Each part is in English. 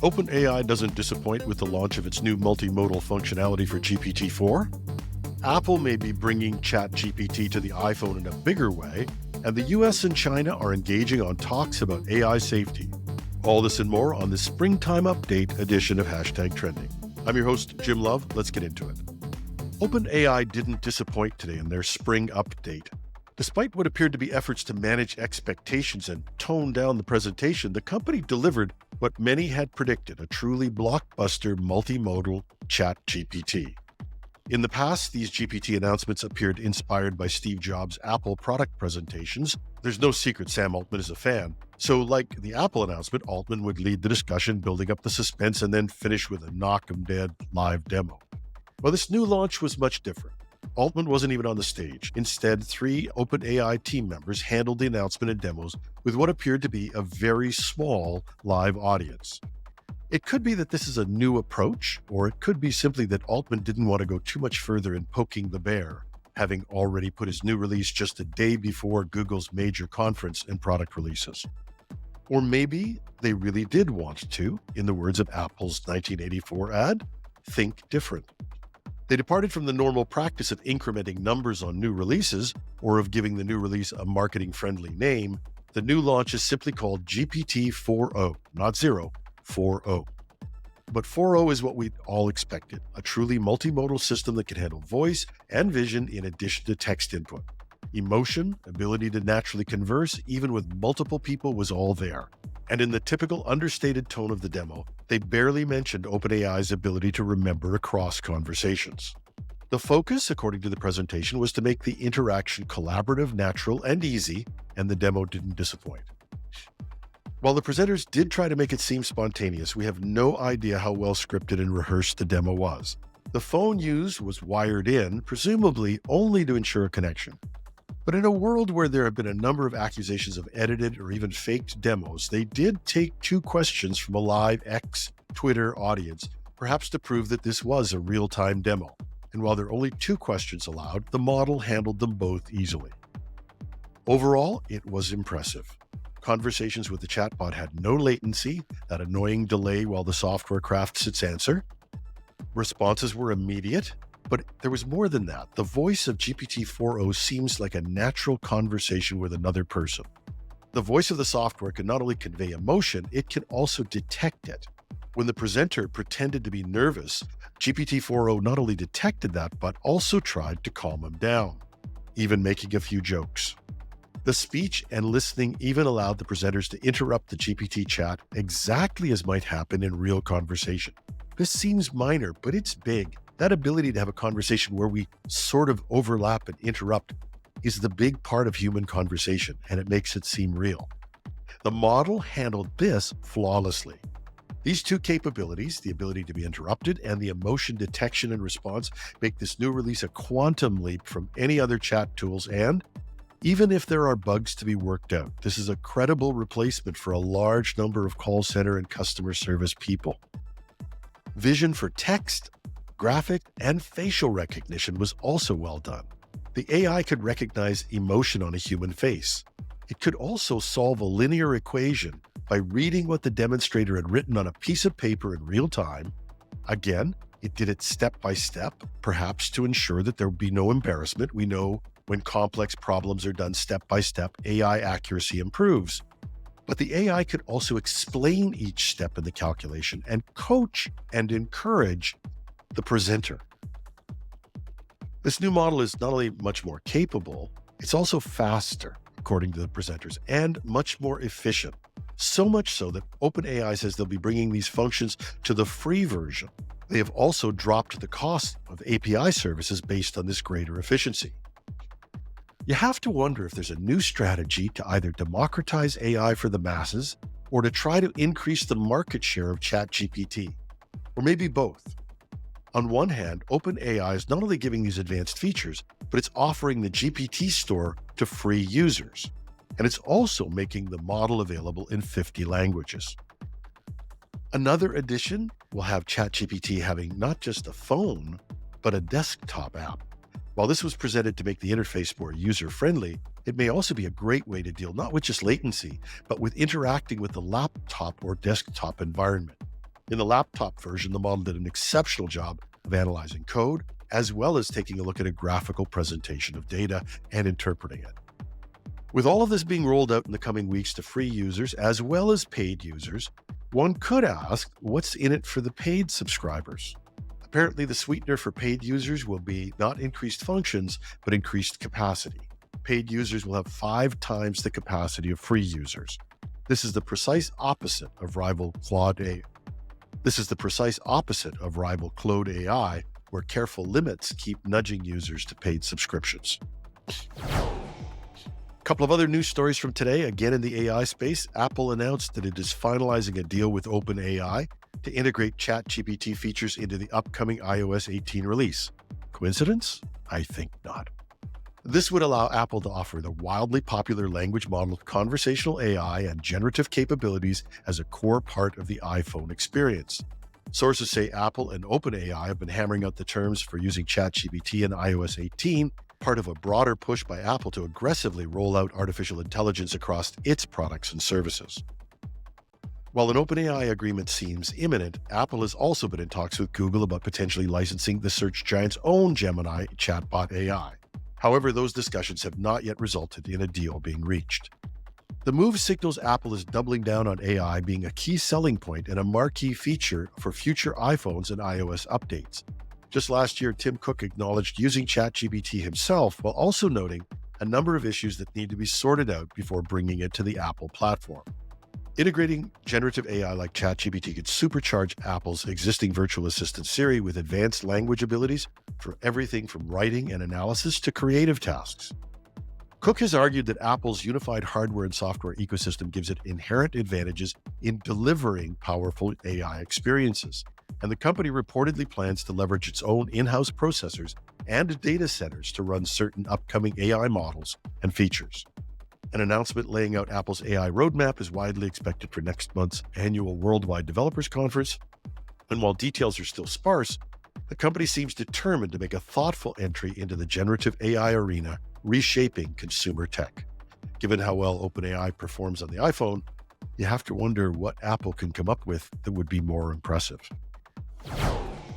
OpenAI doesn't disappoint with the launch of its new multimodal functionality for GPT-4. Apple may be bringing ChatGPT to the iPhone in a bigger way, and the US and China are engaging on talks about AI safety. All this and more on the Springtime Update edition of #Trending. I'm your host, Jim Love. Let's get into it. OpenAI didn't disappoint today in their spring update. Despite what appeared to be efforts to manage expectations and tone down the presentation, the company delivered what many had predicted, a truly blockbuster multimodal ChatGPT. In the past, these GPT announcements appeared inspired by Steve Jobs' Apple product presentations. There's no secret Sam Altman is a fan. So like the Apple announcement, Altman would lead the discussion, building up the suspense, and then finish with a knock-'em-dead live demo. Well, this new launch was much different. Altman wasn't even on the stage. Instead, 3 OpenAI team members handled the announcement and demos with what appeared to be a very small live audience. It could be that this is a new approach, or it could be simply that Altman didn't want to go too much further in poking the bear, having already put his new release just a day before Google's major conference and product releases. Or maybe they really did want to, in the words of Apple's 1984 ad, think different. They departed from the normal practice of incrementing numbers on new releases or of giving the new release a marketing-friendly name. The new launch is simply called GPT 4.0, not 0, 4.0. But 4.0 is what we all expected, a truly multimodal system that can handle voice and vision in addition to text input. Emotion, ability to naturally converse, even with multiple people, was all there. And in the typical understated tone of the demo, they barely mentioned OpenAI's ability to remember across conversations. The focus, according to the presentation, was to make the interaction collaborative, natural, and easy, and the demo didn't disappoint. While the presenters did try to make it seem spontaneous, we have no idea how well scripted and rehearsed the demo was. The phone used was wired in, presumably only to ensure a connection. But in a world where there have been a number of accusations of edited or even faked demos, they did take 2 questions from a live Twitter audience, perhaps to prove that this was a real-time demo. And while there are only 2 questions allowed, the model handled them both easily. Overall, it was impressive. Conversations with the chatbot had no latency, that annoying delay while the software crafts its answer. Responses were immediate. But there was more than that. The voice of GPT 4.0 seems like a natural conversation with another person. The voice of the software can not only convey emotion, it can also detect it. When the presenter pretended to be nervous, GPT 4.0 not only detected that, but also tried to calm him down, even making a few jokes. The speech and listening even allowed the presenters to interrupt the GPT chat exactly as might happen in real conversation. This seems minor, but it's big. That ability to have a conversation where we sort of overlap and interrupt is the big part of human conversation, and it makes it seem real. The model handled this flawlessly. These 2 capabilities, the ability to be interrupted and the emotion detection and response, make this new release a quantum leap from any other chat tools, and even if there are bugs to be worked out, this is a credible replacement for a large number of call center and customer service people. Vision for text, graphic, and facial recognition was also well done. The AI could recognize emotion on a human face. It could also solve a linear equation by reading what the demonstrator had written on a piece of paper in real time. Again, it did it step by step, perhaps to ensure that there would be no embarrassment. We know when complex problems are done step by step, AI accuracy improves. But the AI could also explain each step in the calculation and coach and encourage the presenter. This new model is not only much more capable, it's also faster, according to the presenters, and much more efficient. So much so that OpenAI says they'll be bringing these functions to the free version. They have also dropped the cost of API services based on this greater efficiency. You have to wonder if there's a new strategy to either democratize AI for the masses or to try to increase the market share of ChatGPT, or maybe both. On one hand, OpenAI is not only giving these advanced features, but it's offering the GPT store to free users. And it's also making the model available in 50 languages. Another addition will have ChatGPT having not just a phone, but a desktop app. While this was presented to make the interface more user-friendly, it may also be a great way to deal not with just latency, but with interacting with the laptop or desktop environment. In the laptop version, the model did an exceptional job of analyzing code, as well as taking a look at a graphical presentation of data and interpreting it. With all of this being rolled out in the coming weeks to free users as well as paid users, one could ask, what's in it for the paid subscribers? Apparently, the sweetener for paid users will be not increased functions, but increased capacity. Paid users will have 5 times the capacity of free users. This is the precise opposite of rival Claude AI, where careful limits keep nudging users to paid subscriptions. A couple of other news stories from today. Again, in the AI space, Apple announced that it is finalizing a deal with OpenAI to integrate ChatGPT features into the upcoming iOS 18 release. Coincidence? I think not. This would allow Apple to offer the wildly popular language model conversational AI and generative capabilities as a core part of the iPhone experience. Sources say Apple and OpenAI have been hammering out the terms for using ChatGPT in iOS 18, part of a broader push by Apple to aggressively roll out artificial intelligence across its products and services. While an OpenAI agreement seems imminent, Apple has also been in talks with Google about potentially licensing the search giant's own Gemini chatbot AI. However, those discussions have not yet resulted in a deal being reached. The move signals Apple is doubling down on AI being a key selling point and a marquee feature for future iPhones and iOS updates. Just last year, Tim Cook acknowledged using ChatGPT himself, while also noting a number of issues that need to be sorted out before bringing it to the Apple platform. Integrating generative AI like ChatGPT could supercharge Apple's existing virtual assistant Siri with advanced language abilities for everything from writing and analysis to creative tasks. Cook has argued that Apple's unified hardware and software ecosystem gives it inherent advantages in delivering powerful AI experiences, and the company reportedly plans to leverage its own in-house processors and data centers to run certain upcoming AI models and features. An announcement laying out Apple's AI roadmap is widely expected for next month's annual Worldwide Developers Conference, and while details are still sparse, the company seems determined to make a thoughtful entry into the generative AI arena, reshaping consumer tech. Given how well OpenAI performs on the iPhone, you have to wonder what Apple can come up with that would be more impressive.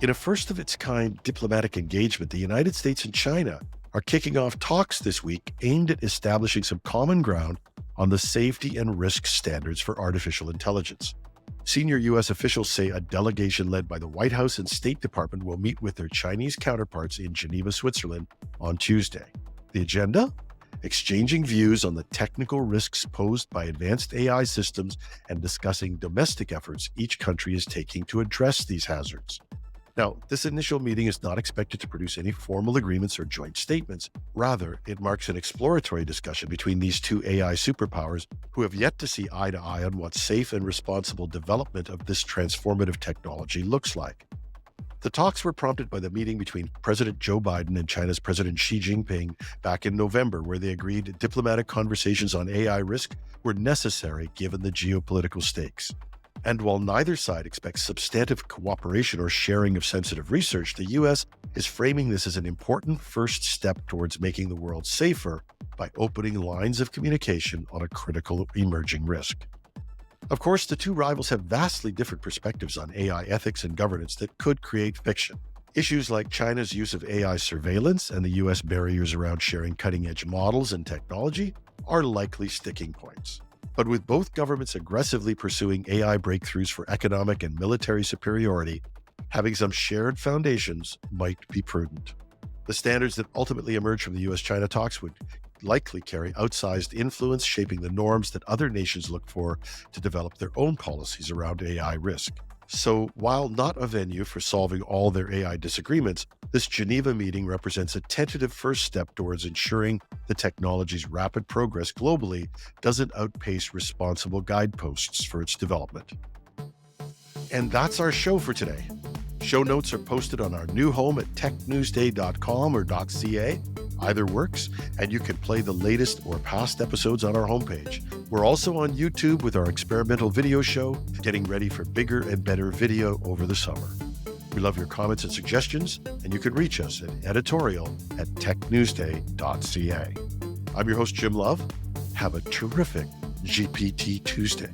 In a first-of-its-kind diplomatic engagement, the United States and China are kicking off talks this week aimed at establishing some common ground on the safety and risk standards for artificial intelligence. Senior U.S. officials say a delegation led by the White House and State Department will meet with their Chinese counterparts in Geneva, Switzerland on Tuesday. The agenda? Exchanging views on the technical risks posed by advanced AI systems and discussing domestic efforts each country is taking to address these hazards. Now, this initial meeting is not expected to produce any formal agreements or joint statements. Rather, it marks an exploratory discussion between these two AI superpowers who have yet to see eye to eye on what safe and responsible development of this transformative technology looks like. The talks were prompted by the meeting between President Joe Biden and China's President Xi Jinping back in November, where they agreed diplomatic conversations on AI risk were necessary given the geopolitical stakes. And while neither side expects substantive cooperation or sharing of sensitive research, the U.S. is framing this as an important first step towards making the world safer by opening lines of communication on a critical emerging risk. Of course, the two rivals have vastly different perspectives on AI ethics and governance that could create friction. Issues like China's use of AI surveillance and the U.S. barriers around sharing cutting-edge models and technology are likely sticking points. But with both governments aggressively pursuing AI breakthroughs for economic and military superiority, having some shared foundations might be prudent. The standards that ultimately emerge from the U.S.-China talks would likely carry outsized influence, shaping the norms that other nations look for to develop their own policies around AI risk. So, while not a venue for solving all their AI disagreements, this Geneva meeting represents a tentative first step towards ensuring the technology's rapid progress globally doesn't outpace responsible guideposts for its development. And that's our show for today. Show notes are posted on our new home at technewsday.com or .ca. Either works, and you can play the latest or past episodes on our homepage. We're also on YouTube with our experimental video show, getting ready for bigger and better video over the summer. We love your comments and suggestions, and you can reach us at editorial@technewsday.ca. I'm your host, Jim Love. Have a terrific GPT Tuesday.